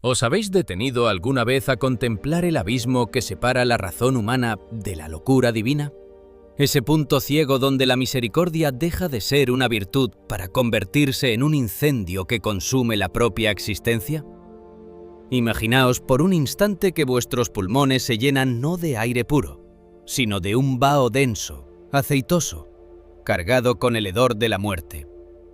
¿Os habéis detenido alguna vez a contemplar el abismo que separa la razón humana de la locura divina? Ese punto ciego donde la misericordia deja de ser una virtud para convertirse en un incendio que consume la propia existencia. Imaginaos por un instante que vuestros pulmones se llenan no de aire puro, sino de un vaho denso, aceitoso, cargado con el hedor de la muerte,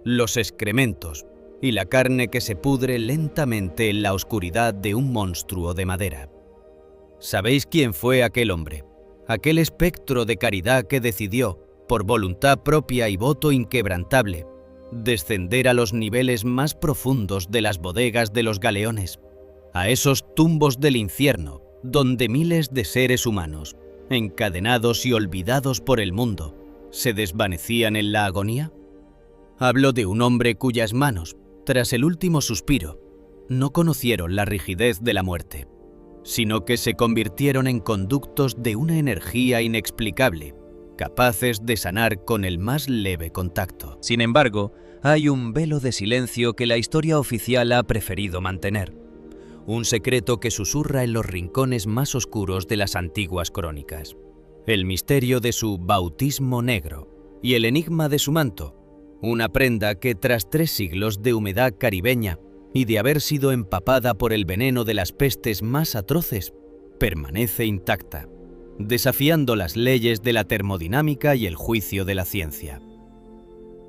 los excrementos y la carne que se pudre lentamente en la oscuridad de un monstruo de madera. ¿Sabéis quién fue aquel hombre? Aquel espectro de caridad que decidió, por voluntad propia y voto inquebrantable, descender a los niveles más profundos de las bodegas de los galeones, a esos tumbos del infierno, donde miles de seres humanos, encadenados y olvidados por el mundo, se desvanecían en la agonía? Hablo de un hombre cuyas manos, tras el último suspiro, no conocieron la rigidez de la muerte, sino que se convirtieron en conductos de una energía inexplicable, capaces de sanar con el más leve contacto. Sin embargo, hay un velo de silencio que la historia oficial ha preferido mantener, un secreto que susurra en los rincones más oscuros de las antiguas crónicas, el misterio de su bautismo negro y el enigma de su manto, una prenda que tras 3 siglos de humedad caribeña y de haber sido empapada por el veneno de las pestes más atroces, permanece intacta, desafiando las leyes de la termodinámica y el juicio de la ciencia.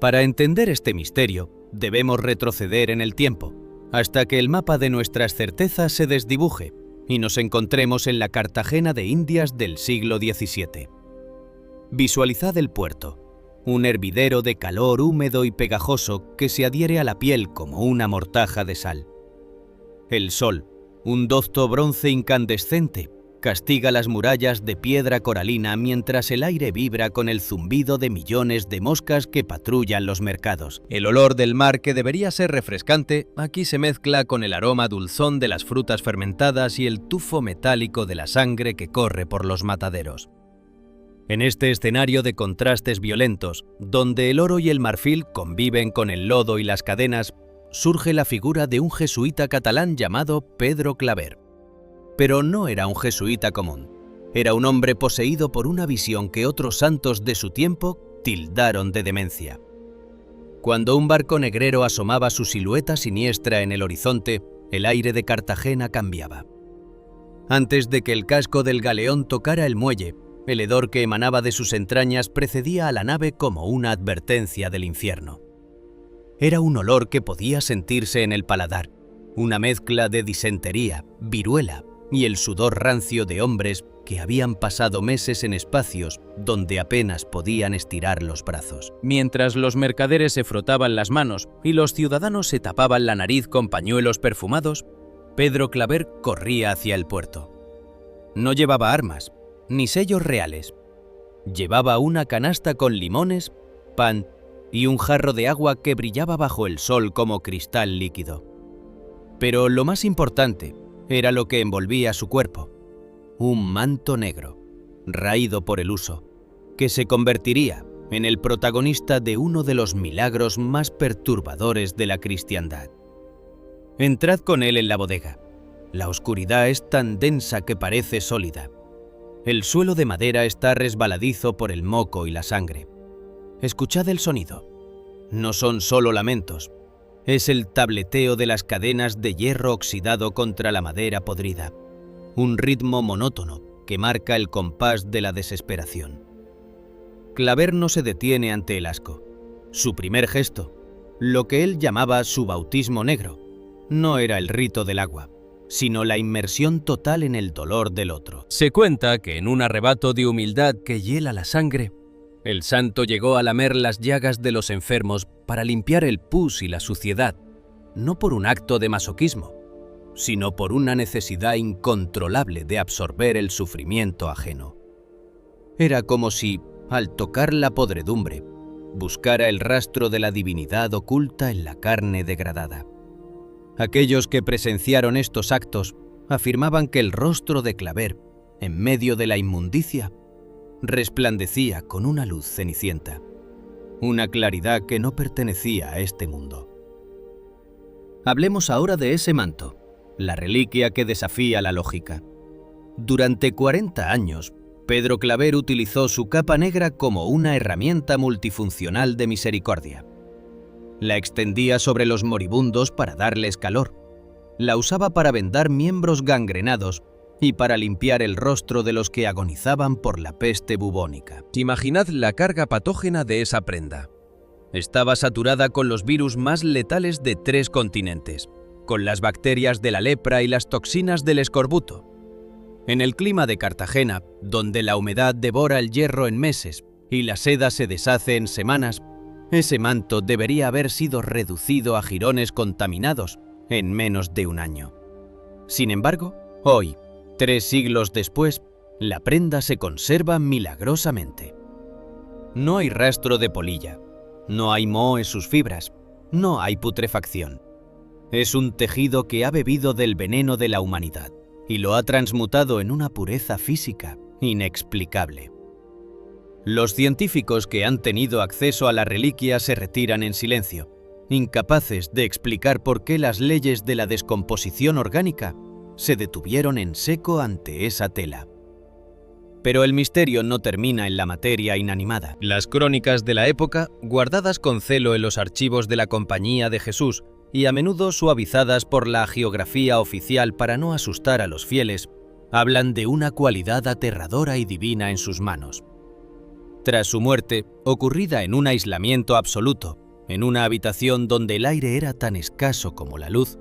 Para entender este misterio, debemos retroceder en el tiempo, hasta que el mapa de nuestras certezas se desdibuje y nos encontremos en la Cartagena de Indias del siglo XVII. Visualizad el puerto, un hervidero de calor húmedo y pegajoso que se adhiere a la piel como una mortaja de sal. El sol, un docto bronce incandescente, castiga las murallas de piedra coralina mientras el aire vibra con el zumbido de millones de moscas que patrullan los mercados. El olor del mar, que debería ser refrescante, aquí se mezcla con el aroma dulzón de las frutas fermentadas y el tufo metálico de la sangre que corre por los mataderos. En este escenario de contrastes violentos, donde el oro y el marfil conviven con el lodo y las cadenas, surge la figura de un jesuita catalán llamado Pedro Claver. Pero no era un jesuita común, era un hombre poseído por una visión que otros santos de su tiempo tildaron de demencia. Cuando un barco negrero asomaba su silueta siniestra en el horizonte, el aire de Cartagena cambiaba. Antes de que el casco del galeón tocara el muelle, el hedor que emanaba de sus entrañas precedía a la nave como una advertencia del infierno. Era un olor que podía sentirse en el paladar, una mezcla de disentería, viruela y el sudor rancio de hombres que habían pasado meses en espacios donde apenas podían estirar los brazos. Mientras los mercaderes se frotaban las manos y los ciudadanos se tapaban la nariz con pañuelos perfumados, Pedro Claver corría hacia el puerto. No llevaba armas, ni sellos reales. Llevaba una canasta con limones, pan y un jarro de agua que brillaba bajo el sol como cristal líquido. Pero lo más importante era lo que envolvía su cuerpo, un manto negro, raído por el uso, que se convertiría en el protagonista de uno de los milagros más perturbadores de la cristiandad. Entrad con él en la bodega. La oscuridad es tan densa que parece sólida. El suelo de madera está resbaladizo por el moco y la sangre. Escuchad el sonido. No son solo lamentos. Es el tableteo de las cadenas de hierro oxidado contra la madera podrida. Un ritmo monótono que marca el compás de la desesperación. Claver no se detiene ante el asco. Su primer gesto, lo que él llamaba su bautismo negro, no era el rito del agua, sino la inmersión total en el dolor del otro. Se cuenta que en un arrebato de humildad que hiela la sangre, el santo llegó a lamer las llagas de los enfermos para limpiar el pus y la suciedad, no por un acto de masoquismo, sino por una necesidad incontrolable de absorber el sufrimiento ajeno. Era como si, al tocar la podredumbre, buscara el rastro de la divinidad oculta en la carne degradada. Aquellos que presenciaron estos actos afirmaban que el rostro de Claver, en medio de la inmundicia, resplandecía con una luz cenicienta, una claridad que no pertenecía a este mundo. Hablemos ahora de ese manto, la reliquia que desafía la lógica. Durante 40 años, Pedro Claver utilizó su capa negra como una herramienta multifuncional de misericordia. La extendía sobre los moribundos para darles calor. La usaba para vendar miembros gangrenados y para limpiar el rostro de los que agonizaban por la peste bubónica. Imaginad la carga patógena de esa prenda. Estaba saturada con los virus más letales de 3 continentes, con las bacterias de la lepra y las toxinas del escorbuto. En el clima de Cartagena, donde la humedad devora el hierro en meses y la seda se deshace en semanas, ese manto debería haber sido reducido a jirones contaminados en menos de un año. Sin embargo, hoy, 3 siglos después, la prenda se conserva milagrosamente. No hay rastro de polilla, no hay moho en sus fibras, no hay putrefacción. Es un tejido que ha bebido del veneno de la humanidad y lo ha transmutado en una pureza física inexplicable. Los científicos que han tenido acceso a la reliquia se retiran en silencio, incapaces de explicar por qué las leyes de la descomposición orgánica se detuvieron en seco ante esa tela. Pero el misterio no termina en la materia inanimada. Las crónicas de la época, guardadas con celo en los archivos de la Compañía de Jesús y a menudo suavizadas por la hagiografía oficial para no asustar a los fieles, hablan de una cualidad aterradora y divina en sus manos. Tras su muerte, ocurrida en un aislamiento absoluto, en una habitación donde el aire era tan escaso como la luz,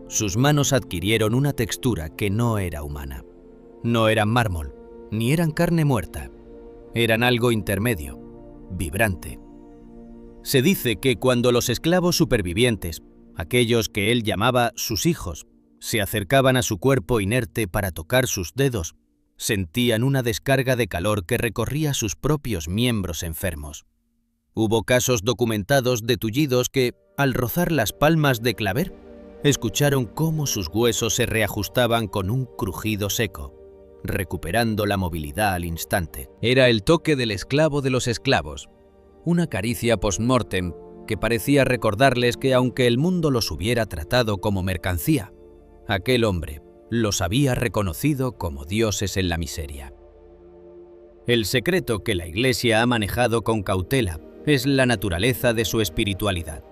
sus manos adquirieron una textura que no era humana. No eran mármol, ni eran carne muerta. Eran algo intermedio, vibrante. Se dice que cuando los esclavos supervivientes, aquellos que él llamaba sus hijos, se acercaban a su cuerpo inerte para tocar sus dedos, sentían una descarga de calor que recorría sus propios miembros enfermos. Hubo casos documentados de tullidos que, al rozar las palmas de Claver, escucharon cómo sus huesos se reajustaban con un crujido seco, recuperando la movilidad al instante. Era el toque del esclavo de los esclavos, una caricia post-mortem que parecía recordarles que aunque el mundo los hubiera tratado como mercancía, aquel hombre los había reconocido como dioses en la miseria. El secreto que la Iglesia ha manejado con cautela es la naturaleza de su espiritualidad.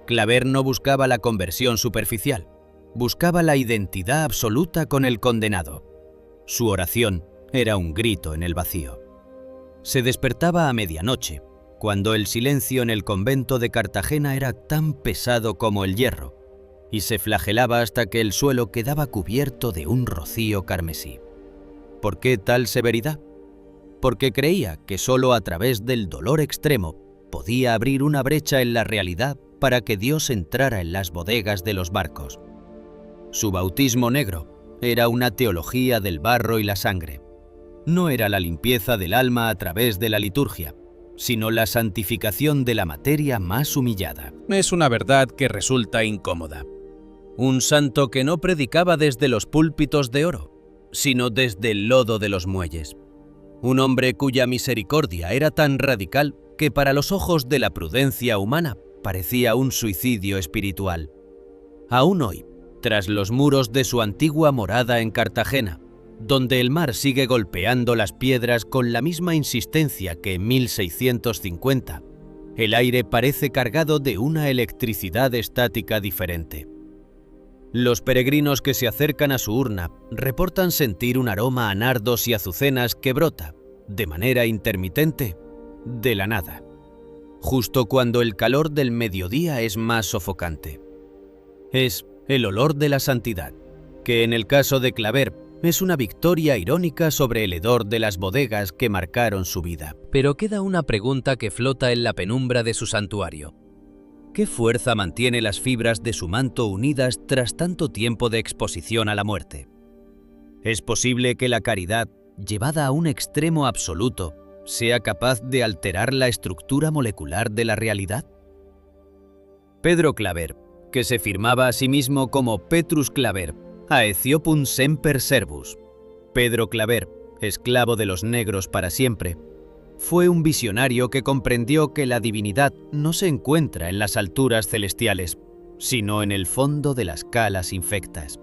Claver no buscaba la conversión superficial, buscaba la identidad absoluta con el condenado. Su oración era un grito en el vacío. Se despertaba a medianoche, cuando el silencio en el convento de Cartagena era tan pesado como el hierro, y se flagelaba hasta que el suelo quedaba cubierto de un rocío carmesí. ¿Por qué tal severidad? Porque creía que solo a través del dolor extremo podía abrir una brecha en la realidad para que Dios entrara en las bodegas de los barcos. Su bautismo negro era una teología del barro y la sangre. No era la limpieza del alma a través de la liturgia, sino la santificación de la materia más humillada. Es una verdad que resulta incómoda. Un santo que no predicaba desde los púlpitos de oro, sino desde el lodo de los muelles. Un hombre cuya misericordia era tan radical que para los ojos de la prudencia humana parecía un suicidio espiritual. Aún hoy, tras los muros de su antigua morada en Cartagena, donde el mar sigue golpeando las piedras con la misma insistencia que en 1650, el aire parece cargado de una electricidad estática diferente. Los peregrinos que se acercan a su urna reportan sentir un aroma a nardos y azucenas que brota, de manera intermitente, de la nada, justo cuando el calor del mediodía es más sofocante. Es el olor de la santidad, que en el caso de Claver es una victoria irónica sobre el hedor de las bodegas que marcaron su vida. Pero queda una pregunta que flota en la penumbra de su santuario. ¿Qué fuerza mantiene las fibras de su manto unidas tras tanto tiempo de exposición a la muerte? ¿Es posible que la caridad, llevada a un extremo absoluto, sea capaz de alterar la estructura molecular de la realidad? Pedro Claver, que se firmaba a sí mismo como Petrus Claver, Aethiopum semper servus, Pedro Claver, esclavo de los negros para siempre, fue un visionario que comprendió que la divinidad no se encuentra en las alturas celestiales, sino en el fondo de las calas infectas.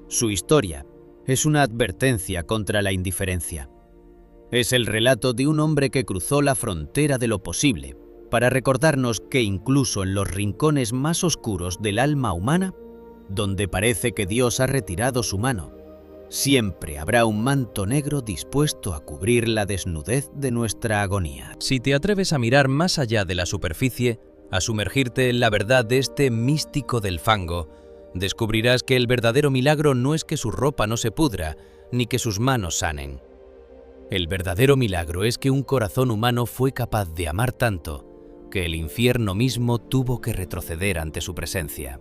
Su historia es una advertencia contra la indiferencia. Es el relato de un hombre que cruzó la frontera de lo posible para recordarnos que incluso en los rincones más oscuros del alma humana, donde parece que Dios ha retirado su mano, siempre habrá un manto negro dispuesto a cubrir la desnudez de nuestra agonía. Si te atreves a mirar más allá de la superficie, a sumergirte en la verdad de este místico del fango, descubrirás que el verdadero milagro no es que su ropa no se pudra, ni que sus manos sanen. El verdadero milagro es que un corazón humano fue capaz de amar tanto que el infierno mismo tuvo que retroceder ante su presencia.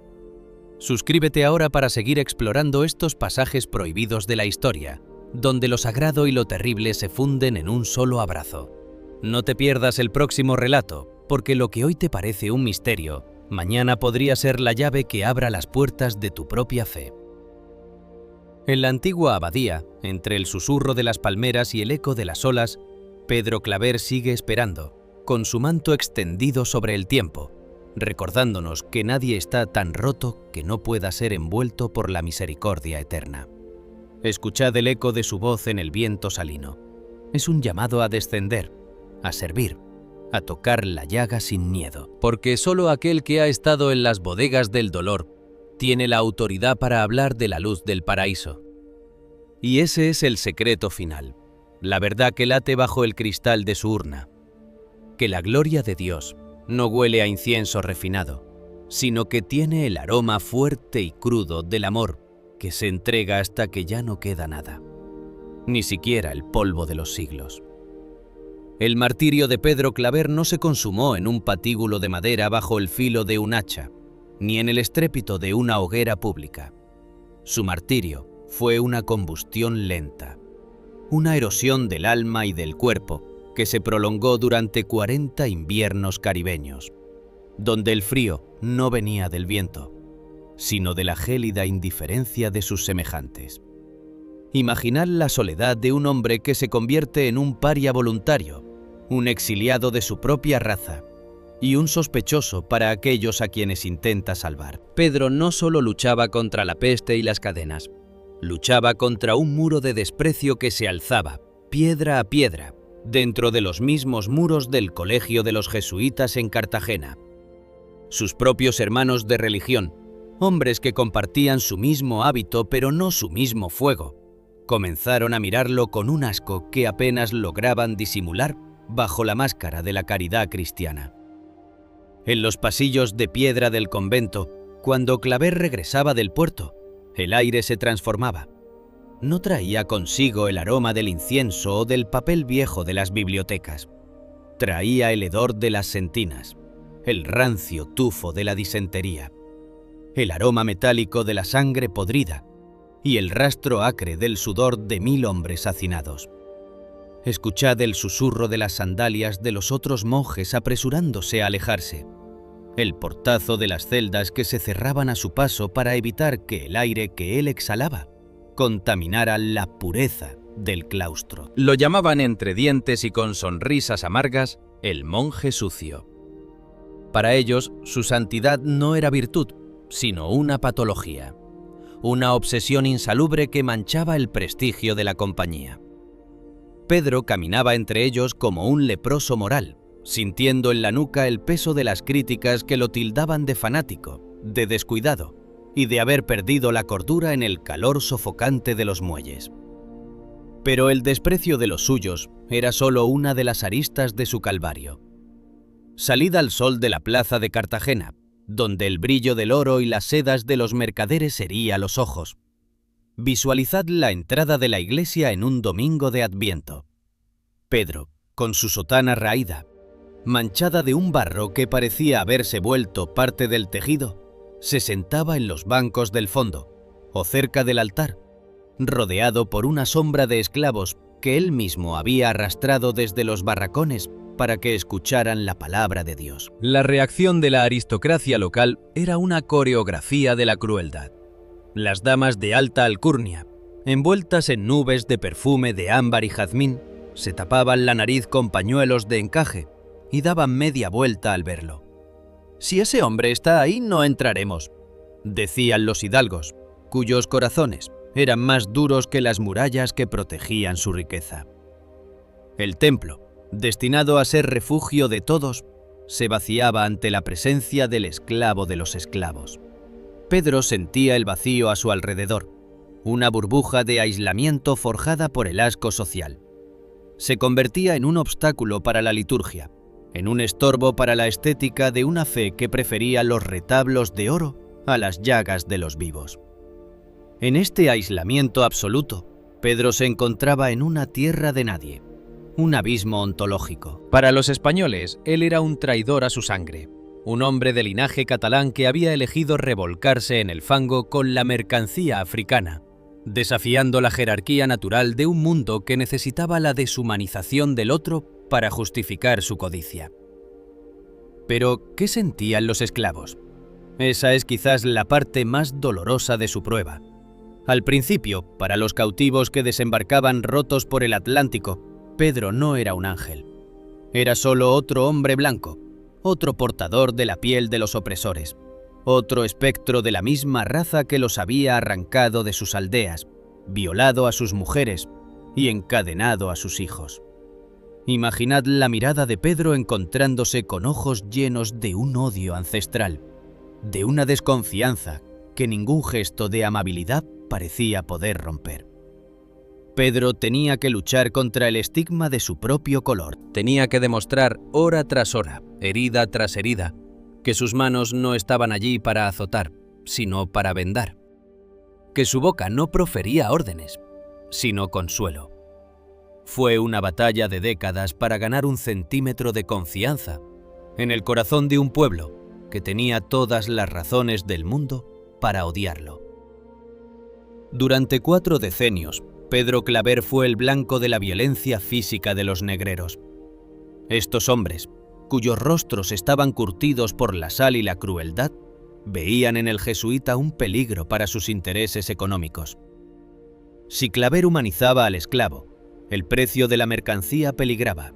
Suscríbete ahora para seguir explorando estos pasajes prohibidos de la historia, donde lo sagrado y lo terrible se funden en un solo abrazo. No te pierdas el próximo relato, porque lo que hoy te parece un misterio, mañana podría ser la llave que abra las puertas de tu propia fe. En la antigua abadía, entre el susurro de las palmeras y el eco de las olas, Pedro Claver sigue esperando, con su manto extendido sobre el tiempo, recordándonos que nadie está tan roto que no pueda ser envuelto por la misericordia eterna. Escuchad el eco de su voz en el viento salino. Es un llamado a descender, a servir, a tocar la llaga sin miedo. Porque solo aquel que ha estado en las bodegas del dolor tiene la autoridad para hablar de la luz del paraíso. Y ese es el secreto final, la verdad que late bajo el cristal de su urna. Que la gloria de Dios no huele a incienso refinado, sino que tiene el aroma fuerte y crudo del amor que se entrega hasta que ya no queda nada, ni siquiera el polvo de los siglos. El martirio de Pedro Claver no se consumó en un patíbulo de madera bajo el filo de un hacha, ni en el estrépito de una hoguera pública. Su martirio fue una combustión lenta, una erosión del alma y del cuerpo que se prolongó durante 40 inviernos caribeños, donde el frío no venía del viento, sino de la gélida indiferencia de sus semejantes. Imaginad la soledad de un hombre que se convierte en un paria voluntario, un exiliado de su propia raza y un sospechoso para aquellos a quienes intenta salvar. Pedro no solo luchaba contra la peste y las cadenas, luchaba contra un muro de desprecio que se alzaba, piedra a piedra, dentro de los mismos muros del colegio de los jesuitas en Cartagena. Sus propios hermanos de religión, hombres que compartían su mismo hábito pero no su mismo fuego, comenzaron a mirarlo con un asco que apenas lograban disimular bajo la máscara de la caridad cristiana. En los pasillos de piedra del convento, cuando Claver regresaba del puerto, el aire se transformaba. No traía consigo el aroma del incienso o del papel viejo de las bibliotecas. Traía el hedor de las sentinas, el rancio tufo de la disentería, el aroma metálico de la sangre podrida y el rastro acre del sudor de 1000 hombres hacinados. Escuchad el susurro de las sandalias de los otros monjes apresurándose a alejarse, el portazo de las celdas que se cerraban a su paso para evitar que el aire que él exhalaba contaminara la pureza del claustro. Lo llamaban entre dientes y con sonrisas amargas el monje sucio. Para ellos, su santidad no era virtud, sino una patología, una obsesión insalubre que manchaba el prestigio de la compañía. Pedro caminaba entre ellos como un leproso moral, sintiendo en la nuca el peso de las críticas que lo tildaban de fanático, de descuidado y de haber perdido la cordura en el calor sofocante de los muelles. Pero el desprecio de los suyos era solo una de las aristas de su calvario. Salid al sol de la plaza de Cartagena, donde el brillo del oro y las sedas de los mercaderes hería los ojos. Visualizad la entrada de la iglesia en un domingo de Adviento. Pedro, con su sotana raída, manchada de un barro que parecía haberse vuelto parte del tejido, se sentaba en los bancos del fondo, o cerca del altar, rodeado por una sombra de esclavos que él mismo había arrastrado desde los barracones para que escucharan la palabra de Dios. La reacción de la aristocracia local era una coreografía de la crueldad. Las damas de alta alcurnia, envueltas en nubes de perfume de ámbar y jazmín, se tapaban la nariz con pañuelos de encaje y daban media vuelta al verlo. «Si ese hombre está ahí, no entraremos», decían los hidalgos, cuyos corazones, eran más duros que las murallas que protegían su riqueza. El templo, destinado a ser refugio de todos, se vaciaba ante la presencia del esclavo de los esclavos. Pedro sentía el vacío a su alrededor, una burbuja de aislamiento forjada por el asco social. Se convertía en un obstáculo para la liturgia, en un estorbo para la estética de una fe que prefería los retablos de oro a las llagas de los vivos. En este aislamiento absoluto, Pedro se encontraba en una tierra de nadie, un abismo ontológico. Para los españoles, él era un traidor a su sangre, un hombre de linaje catalán que había elegido revolcarse en el fango con la mercancía africana, desafiando la jerarquía natural de un mundo que necesitaba la deshumanización del otro para justificar su codicia. Pero, ¿qué sentían los esclavos? Esa es quizás la parte más dolorosa de su prueba. Al principio, para los cautivos que desembarcaban rotos por el Atlántico, Pedro no era un ángel. Era solo otro hombre blanco, otro portador de la piel de los opresores, otro espectro de la misma raza que los había arrancado de sus aldeas, violado a sus mujeres y encadenado a sus hijos. Imaginad la mirada de Pedro encontrándose con ojos llenos de un odio ancestral, de una desconfianza que ningún gesto de amabilidad parecía poder romper. Pedro tenía que luchar contra el estigma de su propio color. Tenía que demostrar hora tras hora, herida tras herida, que sus manos no estaban allí para azotar, sino para vendar. Que su boca no profería órdenes, sino consuelo. Fue una batalla de décadas para ganar un centímetro de confianza en el corazón de un pueblo que tenía todas las razones del mundo para odiarlo. Durante 4 decenios, Pedro Claver fue el blanco de la violencia física de los negreros. Estos hombres, cuyos rostros estaban curtidos por la sal y la crueldad, veían en el jesuita un peligro para sus intereses económicos. Si Claver humanizaba al esclavo, el precio de la mercancía peligraba.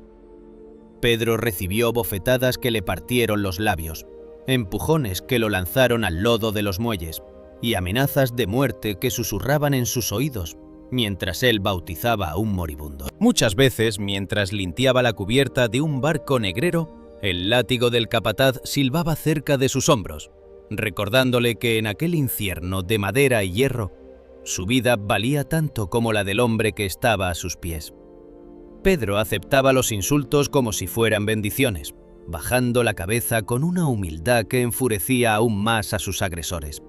Pedro recibió bofetadas que le partieron los labios, empujones que lo lanzaron al lodo de los muelles y amenazas de muerte que susurraban en sus oídos mientras él bautizaba a un moribundo. Muchas veces, mientras limpiaba la cubierta de un barco negrero, el látigo del capataz silbaba cerca de sus hombros, recordándole que en aquel infierno de madera y hierro, su vida valía tanto como la del hombre que estaba a sus pies. Pedro aceptaba los insultos como si fueran bendiciones, bajando la cabeza con una humildad que enfurecía aún más a sus agresores.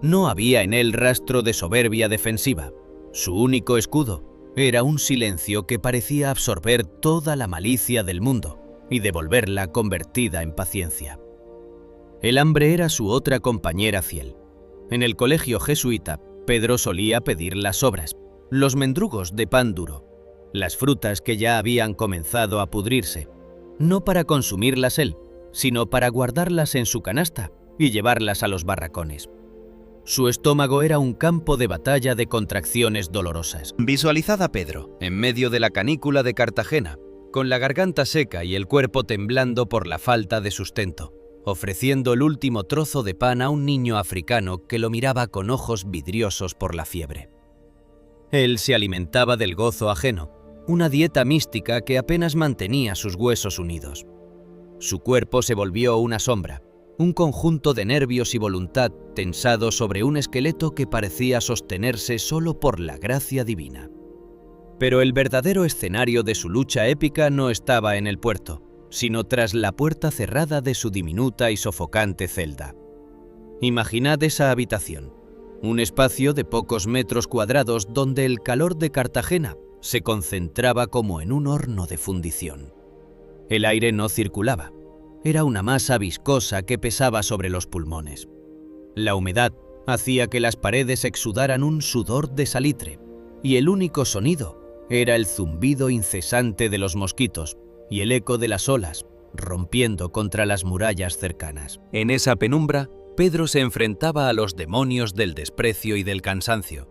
No había en él rastro de soberbia defensiva. Su único escudo era un silencio que parecía absorber toda la malicia del mundo y devolverla convertida en paciencia. El hambre era su otra compañera fiel. En el colegio jesuita, Pedro solía pedir las sobras, los mendrugos de pan duro, las frutas que ya habían comenzado a pudrirse, no para consumirlas él, sino para guardarlas en su canasta y llevarlas a los barracones. Su estómago era un campo de batalla de contracciones dolorosas. Visualizad a Pedro, en medio de la canícula de Cartagena, con la garganta seca y el cuerpo temblando por la falta de sustento, ofreciendo el último trozo de pan a un niño africano que lo miraba con ojos vidriosos por la fiebre. Él se alimentaba del gozo ajeno, una dieta mística que apenas mantenía sus huesos unidos. Su cuerpo se volvió una sombra, un conjunto de nervios y voluntad tensado sobre un esqueleto que parecía sostenerse solo por la gracia divina. Pero el verdadero escenario de su lucha épica no estaba en el puerto, sino tras la puerta cerrada de su diminuta y sofocante celda. Imaginad esa habitación, un espacio de pocos metros cuadrados donde el calor de Cartagena se concentraba como en un horno de fundición. El aire no circulaba. Era una masa viscosa que pesaba sobre los pulmones. La humedad hacía que las paredes exudaran un sudor de salitre, y el único sonido era el zumbido incesante de los mosquitos y el eco de las olas rompiendo contra las murallas cercanas. En esa penumbra, Pedro se enfrentaba a los demonios del desprecio y del cansancio.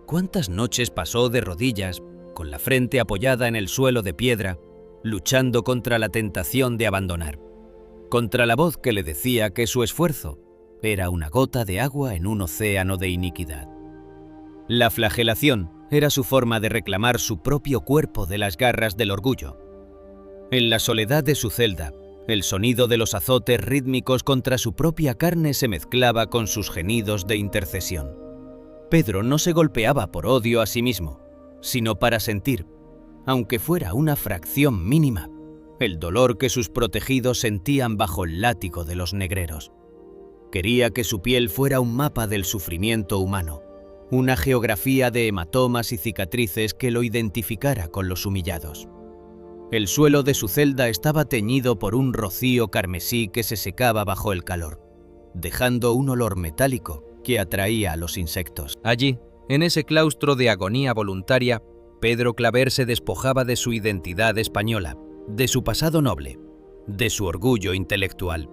¿Cuántas noches pasó de rodillas, con la frente apoyada en el suelo de piedra, luchando contra la tentación de abandonar, contra la voz que le decía que su esfuerzo era una gota de agua en un océano de iniquidad? La flagelación era su forma de reclamar su propio cuerpo de las garras del orgullo. En la soledad de su celda, el sonido de los azotes rítmicos contra su propia carne se mezclaba con sus gemidos de intercesión. Pedro no se golpeaba por odio a sí mismo, sino para sentir, aunque fuera una fracción mínima, el dolor que sus protegidos sentían bajo el látigo de los negreros. Quería que su piel fuera un mapa del sufrimiento humano, una geografía de hematomas y cicatrices que lo identificara con los humillados. El suelo de su celda estaba teñido por un rocío carmesí que se secaba bajo el calor, dejando un olor metálico que atraía a los insectos. Allí, en ese claustro de agonía voluntaria, Pedro Claver se despojaba de su identidad española, de su pasado noble, de su orgullo intelectual,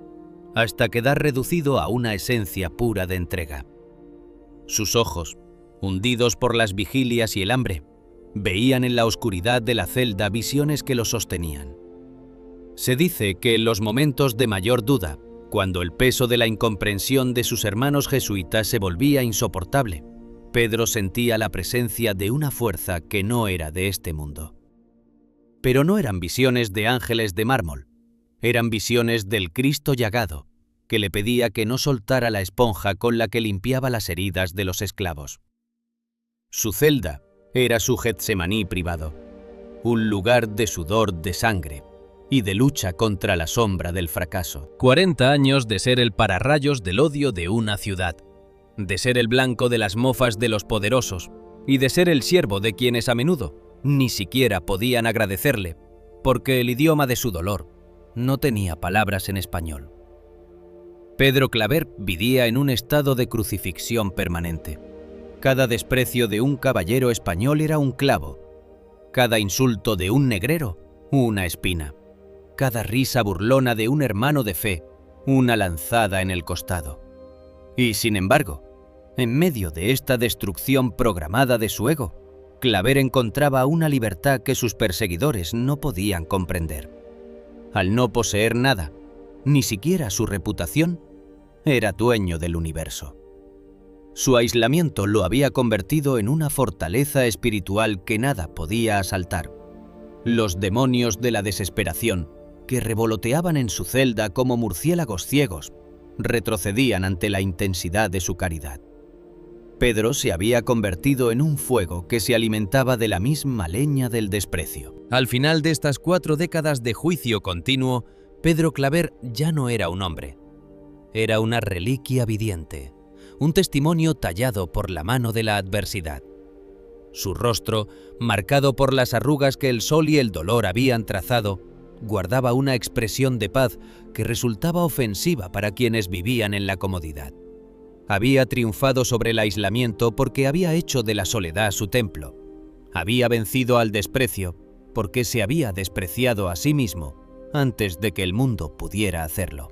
hasta quedar reducido a una esencia pura de entrega. Sus ojos, hundidos por las vigilias y el hambre, veían en la oscuridad de la celda visiones que lo sostenían. Se dice que en los momentos de mayor duda, cuando el peso de la incomprensión de sus hermanos jesuitas se volvía insoportable, Pedro sentía la presencia de una fuerza que no era de este mundo. Pero no eran visiones de ángeles de mármol, eran visiones del Cristo llagado, que le pedía que no soltara la esponja con la que limpiaba las heridas de los esclavos. Su celda era su Getsemaní privado, un lugar de sudor de sangre y de lucha contra la sombra del fracaso. 40 años de ser el pararrayos del odio de una ciudad, de ser el blanco de las mofas de los poderosos y de ser el siervo de quienes a menudo ni siquiera podían agradecerle, porque el idioma de su dolor no tenía palabras en español. Pedro Claver vivía en un estado de crucifixión permanente. Cada desprecio de un caballero español era un clavo, cada insulto de un negrero, una espina, cada risa burlona de un hermano de fe, una lanzada en el costado. Y sin embargo, en medio de esta destrucción programada de su ego, Claver encontraba una libertad que sus perseguidores no podían comprender. Al no poseer nada, ni siquiera su reputación, era dueño del universo. Su aislamiento lo había convertido en una fortaleza espiritual que nada podía asaltar. Los demonios de la desesperación, que revoloteaban en su celda como murciélagos ciegos, retrocedían ante la intensidad de su caridad. Pedro se había convertido en un fuego que se alimentaba de la misma leña del desprecio. Al final de estas 4 décadas de juicio continuo, Pedro Claver ya no era un hombre. Era una reliquia viviente, un testimonio tallado por la mano de la adversidad. Su rostro, marcado por las arrugas que el sol y el dolor habían trazado, guardaba una expresión de paz que resultaba ofensiva para quienes vivían en la comodidad. Había triunfado sobre el aislamiento porque había hecho de la soledad su templo. Había vencido al desprecio porque se había despreciado a sí mismo antes de que el mundo pudiera hacerlo.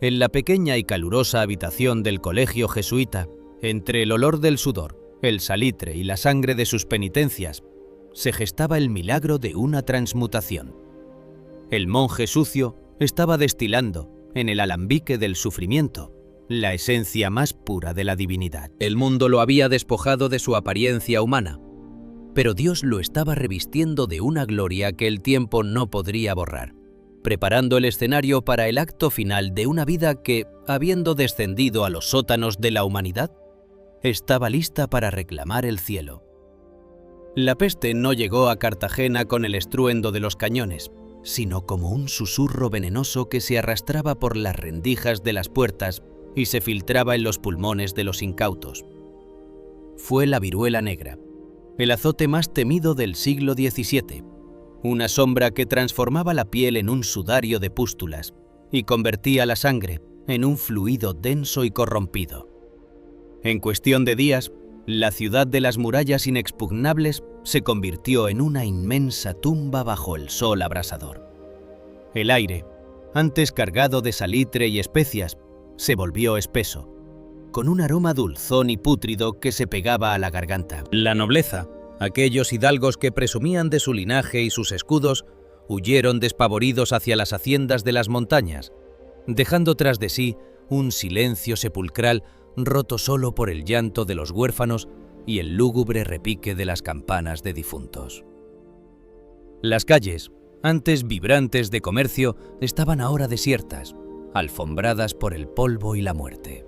En la pequeña y calurosa habitación del colegio jesuita, entre el olor del sudor, el salitre y la sangre de sus penitencias, se gestaba el milagro de una transmutación. El monje sucio estaba destilando, en el alambique del sufrimiento, la esencia más pura de la divinidad. El mundo lo había despojado de su apariencia humana, pero Dios lo estaba revistiendo de una gloria que el tiempo no podría borrar, preparando el escenario para el acto final de una vida que, habiendo descendido a los sótanos de la humanidad, estaba lista para reclamar el cielo. La peste no llegó a Cartagena con el estruendo de los cañones, sino como un susurro venenoso que se arrastraba por las rendijas de las puertas y se filtraba en los pulmones de los incautos. Fue la viruela negra, el azote más temido del siglo XVII, una sombra que transformaba la piel en un sudario de pústulas y convertía la sangre en un fluido denso y corrompido. En cuestión de días, la ciudad de las murallas inexpugnables se convirtió en una inmensa tumba bajo el sol abrasador. El aire, antes cargado de salitre y especias, se volvió espeso, con un aroma dulzón y pútrido que se pegaba a la garganta. La nobleza, aquellos hidalgos que presumían de su linaje y sus escudos, huyeron despavoridos hacia las haciendas de las montañas, dejando tras de sí un silencio sepulcral roto solo por el llanto de los huérfanos y el lúgubre repique de las campanas de difuntos. Las calles, antes vibrantes de comercio, estaban ahora desiertas, alfombradas por el polvo y la muerte.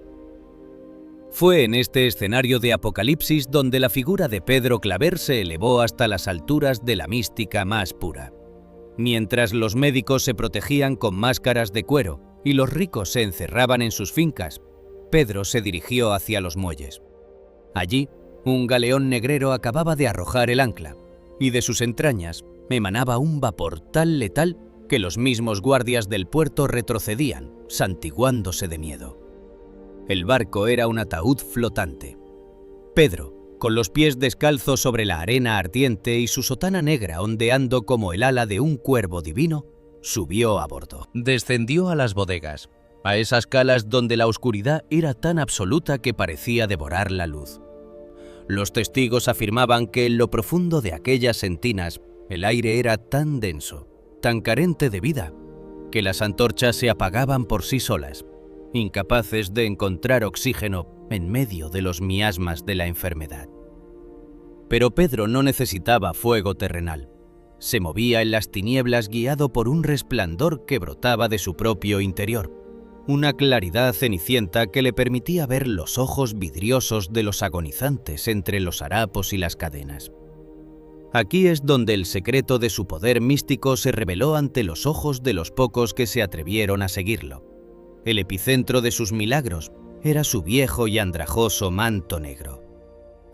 Fue en este escenario de apocalipsis donde la figura de Pedro Claver se elevó hasta las alturas de la mística más pura. Mientras los médicos se protegían con máscaras de cuero y los ricos se encerraban en sus fincas, Pedro se dirigió hacia los muelles. Allí, un galeón negrero acababa de arrojar el ancla, y de sus entrañas emanaba un vapor tan letal que los mismos guardias del puerto retrocedían, santiguándose de miedo. El barco era un ataúd flotante. Pedro, con los pies descalzos sobre la arena ardiente y su sotana negra ondeando como el ala de un cuervo divino, subió a bordo. Descendió a las bodegas, a esas calas donde la oscuridad era tan absoluta que parecía devorar la luz. Los testigos afirmaban que en lo profundo de aquellas sentinas el aire era tan denso, tan carente de vida, que las antorchas se apagaban por sí solas, incapaces de encontrar oxígeno en medio de los miasmas de la enfermedad. Pero Pedro no necesitaba fuego terrenal. Se movía en las tinieblas guiado por un resplandor que brotaba de su propio interior, una claridad cenicienta que le permitía ver los ojos vidriosos de los agonizantes entre los harapos y las cadenas. Aquí es donde el secreto de su poder místico se reveló ante los ojos de los pocos que se atrevieron a seguirlo. El epicentro de sus milagros era su viejo y andrajoso manto negro.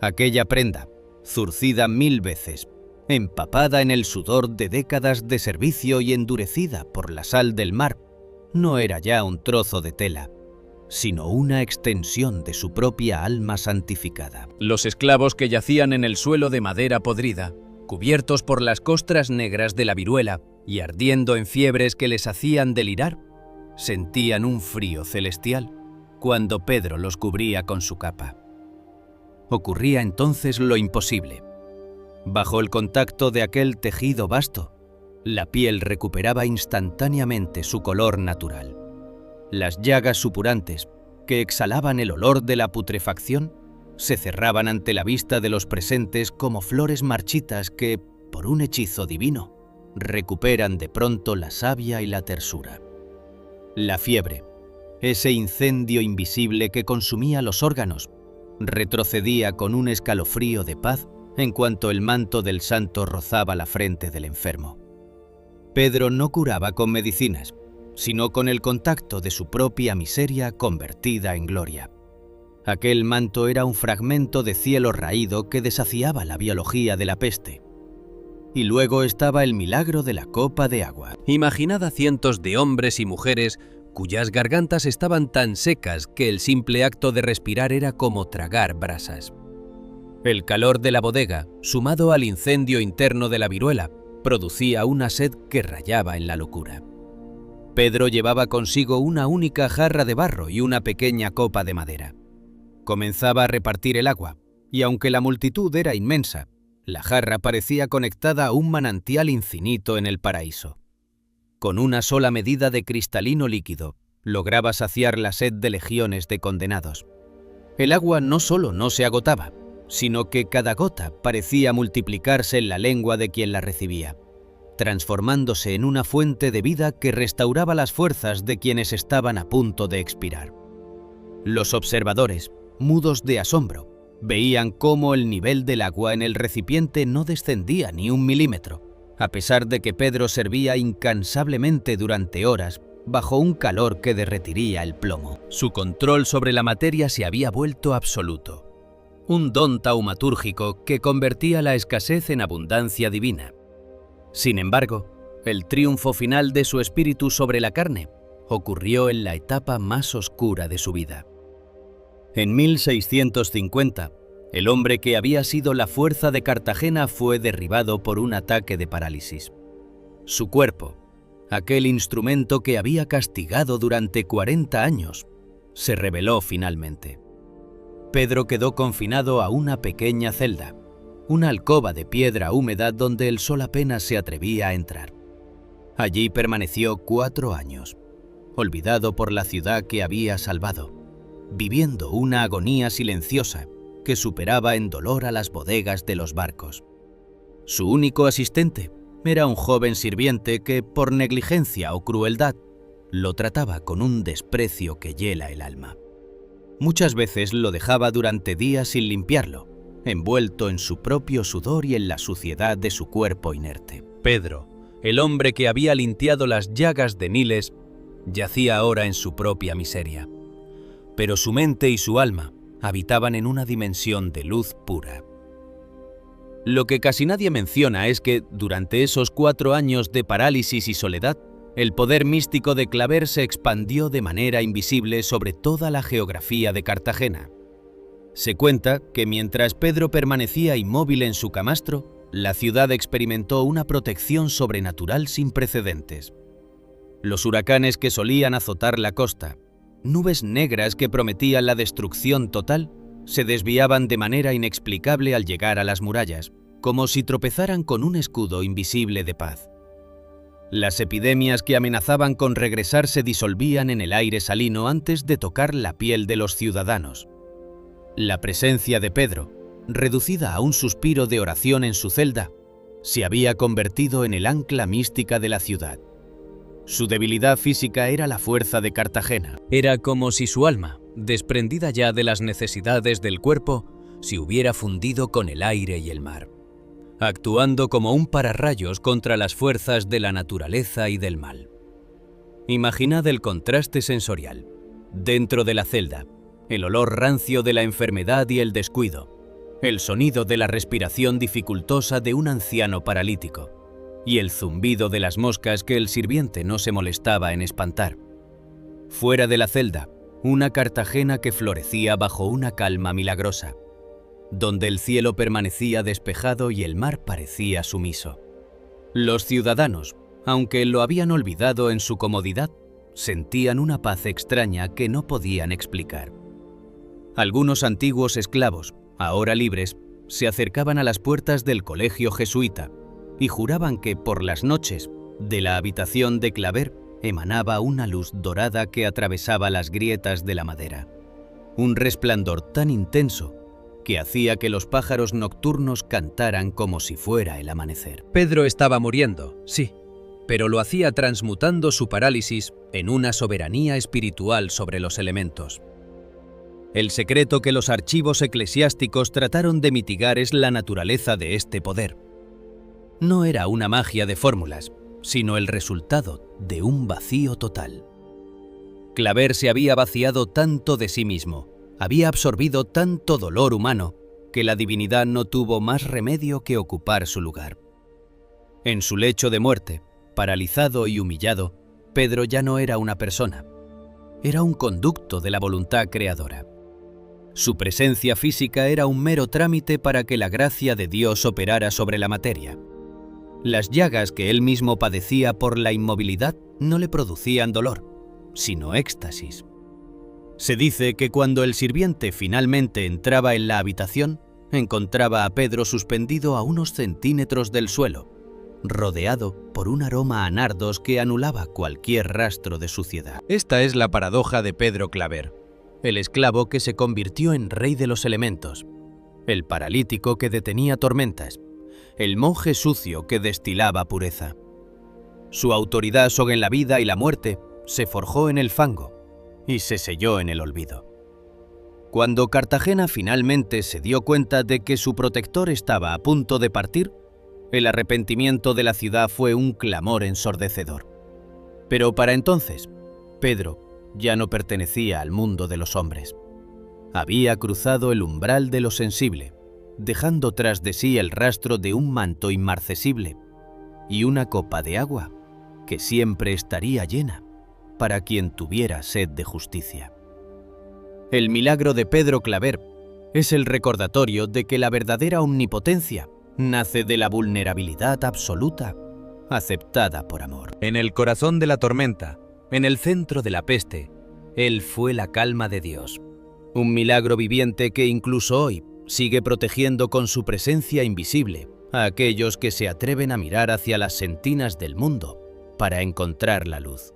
Aquella prenda, zurcida 1000 veces, empapada en el sudor de décadas de servicio y endurecida por la sal del mar, no era ya un trozo de tela, sino una extensión de su propia alma santificada. Los esclavos que yacían en el suelo de madera podrida, cubiertos por las costras negras de la viruela y ardiendo en fiebres que les hacían delirar, sentían un frío celestial cuando Pedro los cubría con su capa. Ocurría entonces lo imposible. Bajo el contacto de aquel tejido vasto, la piel recuperaba instantáneamente su color natural. Las llagas supurantes, que exhalaban el olor de la putrefacción, se cerraban ante la vista de los presentes como flores marchitas que, por un hechizo divino, recuperan de pronto la savia y la tersura. La fiebre, ese incendio invisible que consumía los órganos, retrocedía con un escalofrío de paz en cuanto el manto del santo rozaba la frente del enfermo. Pedro no curaba con medicinas, sino con el contacto de su propia miseria convertida en gloria. Aquel manto era un fragmento de cielo raído que desafiaba la biología de la peste. Y luego estaba el milagro de la copa de agua. Imaginad a cientos de hombres y mujeres cuyas gargantas estaban tan secas que el simple acto de respirar era como tragar brasas. El calor de la bodega, sumado al incendio interno de la viruela, producía una sed que rayaba en la locura. Pedro llevaba consigo una única jarra de barro y una pequeña copa de madera. Comenzaba a repartir el agua, y aunque la multitud era inmensa, la jarra parecía conectada a un manantial infinito en el paraíso. Con una sola medida de cristalino líquido, lograba saciar la sed de legiones de condenados. El agua no solo no se agotaba, sino que cada gota parecía multiplicarse en la lengua de quien la recibía, transformándose en una fuente de vida que restauraba las fuerzas de quienes estaban a punto de expirar. Los observadores, mudos de asombro, veían cómo el nivel del agua en el recipiente no descendía ni 1 milímetro, a pesar de que Pedro servía incansablemente durante horas bajo un calor que derretiría el plomo. Su control sobre la materia se había vuelto absoluto. Un don taumatúrgico que convertía la escasez en abundancia divina. Sin embargo, el triunfo final de su espíritu sobre la carne ocurrió en la etapa más oscura de su vida. En 1650, el hombre que había sido la fuerza de Cartagena fue derribado por un ataque de parálisis. Su cuerpo, aquel instrumento que había castigado durante 40 años, se rebeló finalmente. Pedro quedó confinado a una pequeña celda, una alcoba de piedra húmeda donde el sol apenas se atrevía a entrar. Allí permaneció 4 años, olvidado por la ciudad que había salvado, viviendo una agonía silenciosa que superaba en dolor a las bodegas de los barcos. Su único asistente era un joven sirviente que, por negligencia o crueldad, lo trataba con un desprecio que hiela el alma. Muchas veces lo dejaba durante días sin limpiarlo, envuelto en su propio sudor y en la suciedad de su cuerpo inerte. Pedro, el hombre que había limpiado las llagas de Niles, yacía ahora en su propia miseria. Pero su mente y su alma habitaban en una dimensión de luz pura. Lo que casi nadie menciona es que, durante esos 4 años de parálisis y soledad, el poder místico de Claver se expandió de manera invisible sobre toda la geografía de Cartagena. Se cuenta que mientras Pedro permanecía inmóvil en su camastro, la ciudad experimentó una protección sobrenatural sin precedentes. Los huracanes que solían azotar la costa, nubes negras que prometían la destrucción total, se desviaban de manera inexplicable al llegar a las murallas, como si tropezaran con un escudo invisible de paz. Las epidemias que amenazaban con regresar se disolvían en el aire salino antes de tocar la piel de los ciudadanos. La presencia de Pedro, reducida a un suspiro de oración en su celda, se había convertido en el ancla mística de la ciudad. Su debilidad física era la fuerza de Cartagena. Era como si su alma, desprendida ya de las necesidades del cuerpo, se hubiera fundido con el aire y el mar, actuando como un pararrayos contra las fuerzas de la naturaleza y del mal. Imaginad el contraste sensorial. Dentro de la celda, el olor rancio de la enfermedad y el descuido, el sonido de la respiración dificultosa de un anciano paralítico, y el zumbido de las moscas que el sirviente no se molestaba en espantar. Fuera de la celda, una Cartagena que florecía bajo una calma milagrosa, donde el cielo permanecía despejado y el mar parecía sumiso. Los ciudadanos, aunque lo habían olvidado en su comodidad, sentían una paz extraña que no podían explicar. Algunos antiguos esclavos, ahora libres, se acercaban a las puertas del colegio jesuita y juraban que, por las noches, de la habitación de Claver emanaba una luz dorada que atravesaba las grietas de la madera. Un resplandor tan intenso que hacía que los pájaros nocturnos cantaran como si fuera el amanecer. Pedro estaba muriendo, sí, pero lo hacía transmutando su parálisis en una soberanía espiritual sobre los elementos. El secreto que los archivos eclesiásticos trataron de mitigar es la naturaleza de este poder. No era una magia de fórmulas, sino el resultado de un vacío total. Claver se había vaciado tanto de sí mismo, había absorbido tanto dolor humano, que la divinidad no tuvo más remedio que ocupar su lugar. En su lecho de muerte, paralizado y humillado, Pedro ya no era una persona, era un conducto de la voluntad creadora. Su presencia física era un mero trámite para que la gracia de Dios operara sobre la materia. Las llagas que él mismo padecía por la inmovilidad no le producían dolor, sino éxtasis. Se dice que cuando el sirviente finalmente entraba en la habitación, encontraba a Pedro suspendido a unos centímetros del suelo, rodeado por un aroma a nardos que anulaba cualquier rastro de suciedad. Esta es la paradoja de Pedro Claver, el esclavo que se convirtió en rey de los elementos, el paralítico que detenía tormentas, el monje sucio que destilaba pureza. Su autoridad sobre la vida y la muerte se forjó en el fango y se selló en el olvido. Cuando Cartagena finalmente se dio cuenta de que su protector estaba a punto de partir, el arrepentimiento de la ciudad fue un clamor ensordecedor. Pero para entonces, Pedro ya no pertenecía al mundo de los hombres. Había cruzado el umbral de lo sensible, dejando tras de sí el rastro de un manto inmarcesible y una copa de agua que siempre estaría llena para quien tuviera sed de justicia. El milagro de Pedro Claver es el recordatorio de que la verdadera omnipotencia nace de la vulnerabilidad absoluta, aceptada por amor. En el corazón de la tormenta, en el centro de la peste, Él fue la calma de Dios. Un milagro viviente que incluso hoy sigue protegiendo con su presencia invisible a aquellos que se atreven a mirar hacia las sentinas del mundo para encontrar la luz.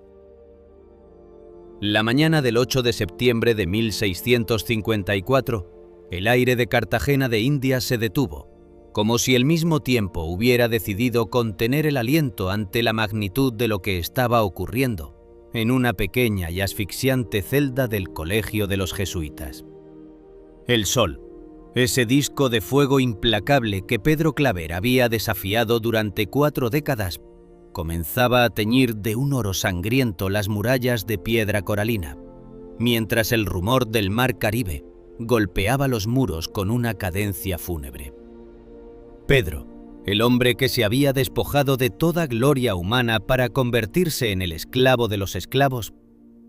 La mañana del 8 de septiembre de 1654, el aire de Cartagena de Indias se detuvo, como si el mismo tiempo hubiera decidido contener el aliento ante la magnitud de lo que estaba ocurriendo en una pequeña y asfixiante celda del Colegio de los Jesuitas. El sol, ese disco de fuego implacable que Pedro Claver había desafiado durante 4 décadas, comenzaba a teñir de un oro sangriento las murallas de piedra coralina, mientras el rumor del mar Caribe golpeaba los muros con una cadencia fúnebre. Pedro, el hombre que se había despojado de toda gloria humana para convertirse en el esclavo de los esclavos,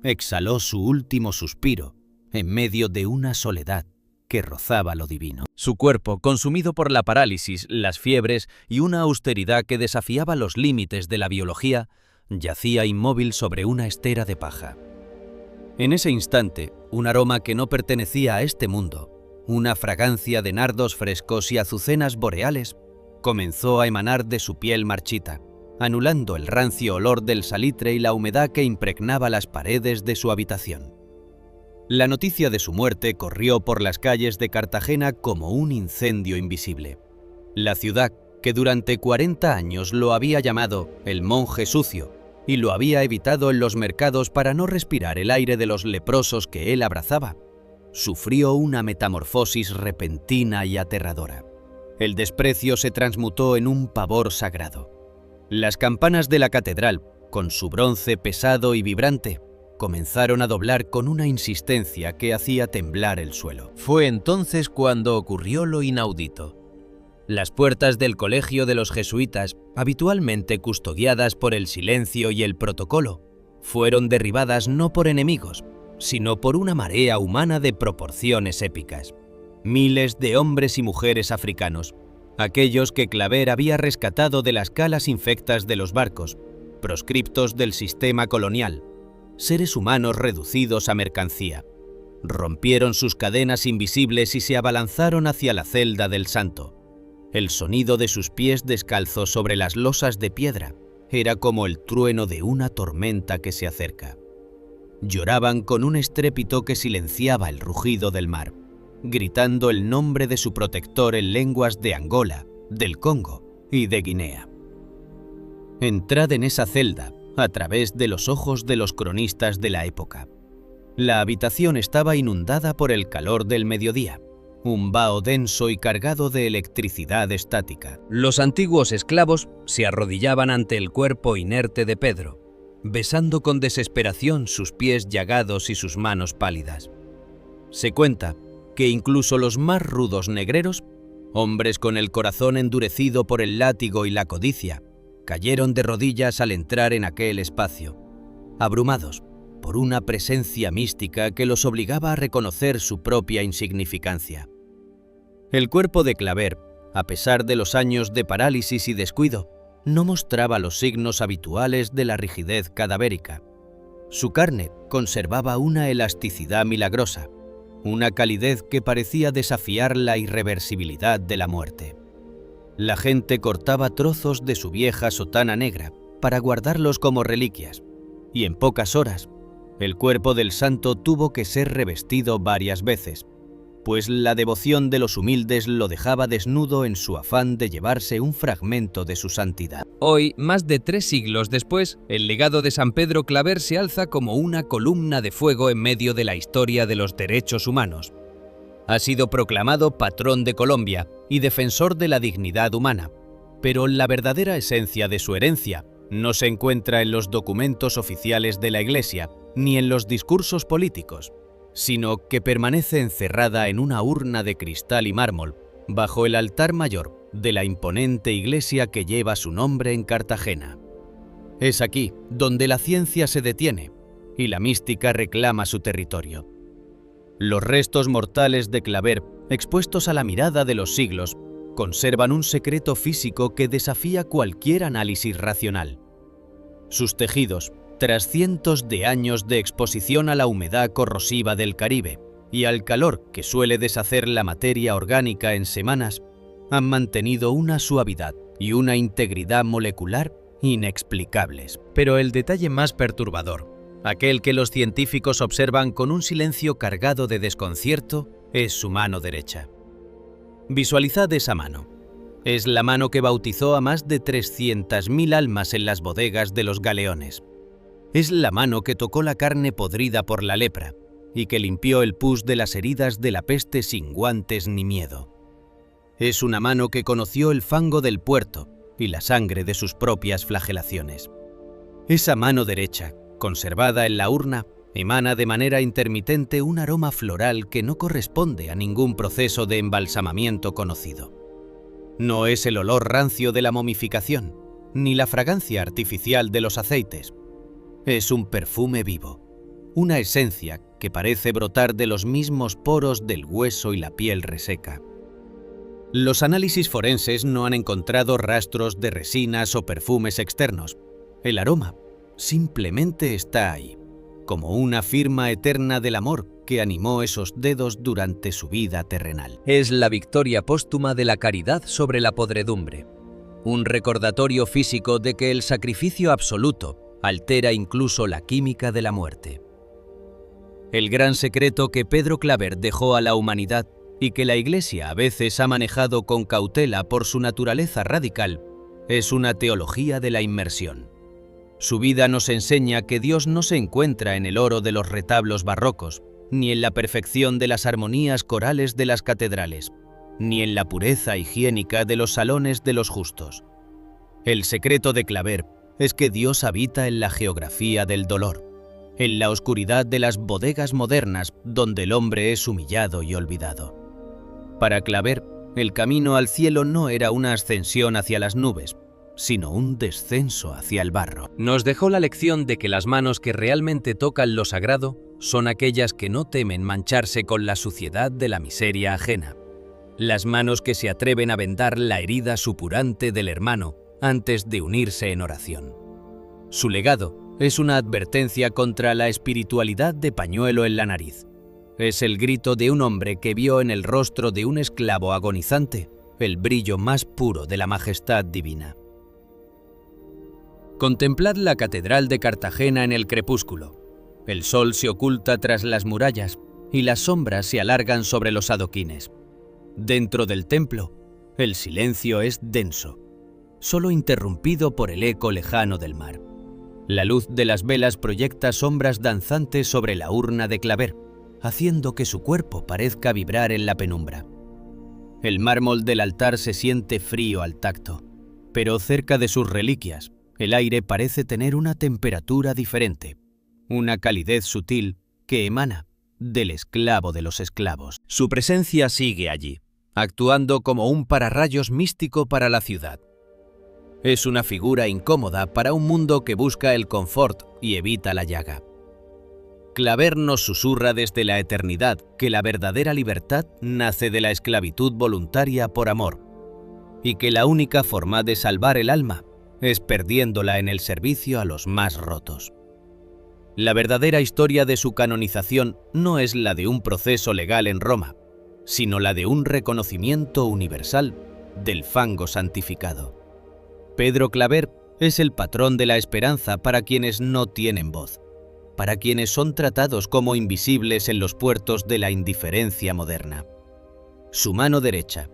exhaló su último suspiro en medio de una soledad que rozaba lo divino. Su cuerpo, consumido por la parálisis, las fiebres y una austeridad que desafiaba los límites de la biología, yacía inmóvil sobre una estera de paja. En ese instante, un aroma que no pertenecía a este mundo, una fragancia de nardos frescos y azucenas boreales, comenzó a emanar de su piel marchita, anulando el rancio olor del salitre y la humedad que impregnaba las paredes de su habitación. La noticia de su muerte corrió por las calles de Cartagena como un incendio invisible. La ciudad, que durante 40 años lo había llamado el monje sucio y lo había evitado en los mercados para no respirar el aire de los leprosos que él abrazaba, sufrió una metamorfosis repentina y aterradora. El desprecio se transmutó en un pavor sagrado. Las campanas de la catedral, con su bronce pesado y vibrante, comenzaron a doblar con una insistencia que hacía temblar el suelo. Fue entonces cuando ocurrió lo inaudito. Las puertas del Colegio de los Jesuitas, habitualmente custodiadas por el silencio y el protocolo, fueron derribadas no por enemigos, sino por una marea humana de proporciones épicas. Miles de hombres y mujeres africanos, aquellos que Claver había rescatado de las calas infectas de los barcos, proscriptos del sistema colonial, seres humanos reducidos a mercancía, rompieron sus cadenas invisibles y se abalanzaron hacia la celda del santo. El sonido de sus pies descalzos sobre las losas de piedra era como el trueno de una tormenta que se acerca. Lloraban con un estrépito que silenciaba el rugido del mar, gritando el nombre de su protector en lenguas de Angola, del Congo y de Guinea. Entrad en esa celda a través de los ojos de los cronistas de la época. La habitación estaba inundada por el calor del mediodía, un vaho denso y cargado de electricidad estática. Los antiguos esclavos se arrodillaban ante el cuerpo inerte de Pedro, besando con desesperación sus pies llagados y sus manos pálidas. Se cuenta que incluso los más rudos negreros, hombres con el corazón endurecido por el látigo y la codicia, cayeron de rodillas al entrar en aquel espacio, abrumados por una presencia mística que los obligaba a reconocer su propia insignificancia. El cuerpo de Claver, a pesar de los años de parálisis y descuido, no mostraba los signos habituales de la rigidez cadavérica. Su carne conservaba una elasticidad milagrosa, una calidez que parecía desafiar la irreversibilidad de la muerte. La gente cortaba trozos de su vieja sotana negra para guardarlos como reliquias, y en pocas horas, el cuerpo del santo tuvo que ser revestido varias veces, pues la devoción de los humildes lo dejaba desnudo en su afán de llevarse un fragmento de su santidad. Hoy, más de 3 siglos después, el legado de San Pedro Claver se alza como una columna de fuego en medio de la historia de los derechos humanos. Ha sido proclamado patrón de Colombia y defensor de la dignidad humana, pero la verdadera esencia de su herencia no se encuentra en los documentos oficiales de la Iglesia ni en los discursos políticos, sino que permanece encerrada en una urna de cristal y mármol bajo el altar mayor de la imponente iglesia que lleva su nombre en Cartagena. Es aquí donde la ciencia se detiene y la mística reclama su territorio. Los restos mortales de Claver, expuestos a la mirada de los siglos, conservan un secreto físico que desafía cualquier análisis racional. Sus tejidos, tras cientos de años de exposición a la humedad corrosiva del Caribe y al calor que suele deshacer la materia orgánica en semanas, han mantenido una suavidad y una integridad molecular inexplicables. Pero el detalle más perturbador Aquel que los científicos observan con un silencio cargado de desconcierto es su mano derecha. Visualizad esa mano. Es la mano que bautizó a más de 300.000 almas en las bodegas de los galeones. Es la mano que tocó la carne podrida por la lepra y que limpió el pus de las heridas de la peste sin guantes ni miedo. Es una mano que conoció el fango del puerto y la sangre de sus propias flagelaciones. Esa mano derecha, conservada en la urna, emana de manera intermitente un aroma floral que no corresponde a ningún proceso de embalsamamiento conocido. No es el olor rancio de la momificación, ni la fragancia artificial de los aceites. Es un perfume vivo, una esencia que parece brotar de los mismos poros del hueso y la piel reseca. Los análisis forenses no han encontrado rastros de resinas o perfumes externos. El aroma simplemente está ahí, como una firma eterna del amor que animó esos dedos durante su vida terrenal. Es la victoria póstuma de la caridad sobre la podredumbre, un recordatorio físico de que el sacrificio absoluto altera incluso la química de la muerte. El gran secreto que Pedro Claver dejó a la humanidad y que la Iglesia a veces ha manejado con cautela por su naturaleza radical es una teología de la inmersión. Su vida nos enseña que Dios no se encuentra en el oro de los retablos barrocos, ni en la perfección de las armonías corales de las catedrales, ni en la pureza higiénica de los salones de los justos. El secreto de Claver es que Dios habita en la geografía del dolor, en la oscuridad de las bodegas modernas donde el hombre es humillado y olvidado. Para Claver, el camino al cielo no era una ascensión hacia las nubes, sino un descenso hacia el barro. Nos dejó la lección de que las manos que realmente tocan lo sagrado son aquellas que no temen mancharse con la suciedad de la miseria ajena. Las manos que se atreven a vendar la herida supurante del hermano antes de unirse en oración. Su legado es una advertencia contra la espiritualidad de pañuelo en la nariz. Es el grito de un hombre que vio en el rostro de un esclavo agonizante el brillo más puro de la majestad divina. Contemplad la catedral de Cartagena en el crepúsculo. El sol se oculta tras las murallas y las sombras se alargan sobre los adoquines. Dentro del templo, el silencio es denso, solo interrumpido por el eco lejano del mar. La luz de las velas proyecta sombras danzantes sobre la urna de Claver, haciendo que su cuerpo parezca vibrar en la penumbra. El mármol del altar se siente frío al tacto, pero cerca de sus reliquias, el aire parece tener una temperatura diferente, una calidez sutil que emana del esclavo de los esclavos. Su presencia sigue allí, actuando como un pararrayos místico para la ciudad. Es una figura incómoda para un mundo que busca el confort y evita la llaga. Claver nos susurra desde la eternidad que la verdadera libertad nace de la esclavitud voluntaria por amor, y que la única forma de salvar el alma es perdiéndola en el servicio a los más rotos. La verdadera historia de su canonización no es la de un proceso legal en Roma, sino la de un reconocimiento universal del fango santificado. Pedro Claver es el patrón de la esperanza para quienes no tienen voz, para quienes son tratados como invisibles en los puertos de la indiferencia moderna. Su mano derecha,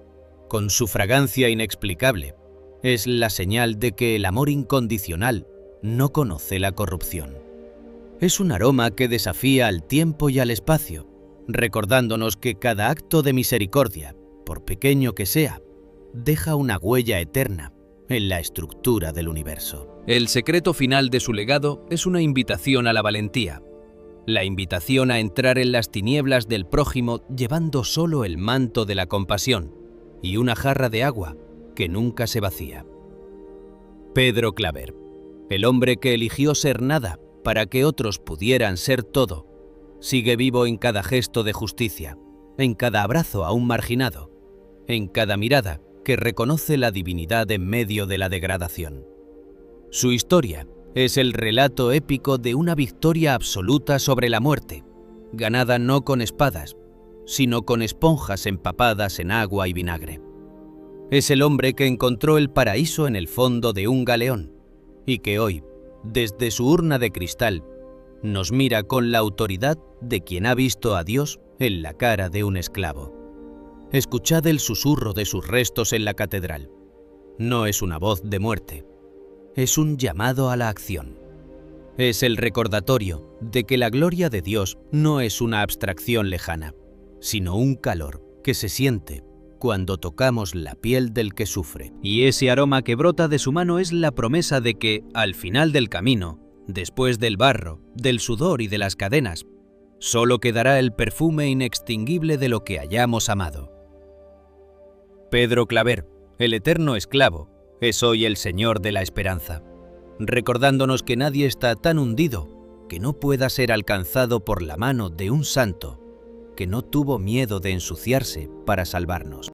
con su fragancia inexplicable, es la señal de que el amor incondicional no conoce la corrupción. Es un aroma que desafía al tiempo y al espacio, recordándonos que cada acto de misericordia, por pequeño que sea, deja una huella eterna en la estructura del universo. El secreto final de su legado es una invitación a la valentía, la invitación a entrar en las tinieblas del prójimo llevando solo el manto de la compasión y una jarra de agua que nunca se vacía. Pedro Claver, el hombre que eligió ser nada para que otros pudieran ser todo, sigue vivo en cada gesto de justicia, en cada abrazo a un marginado, en cada mirada que reconoce la divinidad en medio de la degradación. Su historia es el relato épico de una victoria absoluta sobre la muerte, ganada no con espadas, sino con esponjas empapadas en agua y vinagre. Es el hombre que encontró el paraíso en el fondo de un galeón y que hoy, desde su urna de cristal, nos mira con la autoridad de quien ha visto a Dios en la cara de un esclavo. Escuchad el susurro de sus restos en la catedral. No es una voz de muerte, es un llamado a la acción. Es el recordatorio de que la gloria de Dios no es una abstracción lejana, sino un calor que se siente cuando tocamos la piel del que sufre. Y ese aroma que brota de su mano es la promesa de que, al final del camino, después del barro, del sudor y de las cadenas, solo quedará el perfume inextinguible de lo que hayamos amado. Pedro Claver, el eterno esclavo, es hoy el Señor de la esperanza, recordándonos que nadie está tan hundido que no pueda ser alcanzado por la mano de un santo que no tuvo miedo de ensuciarse para salvarnos.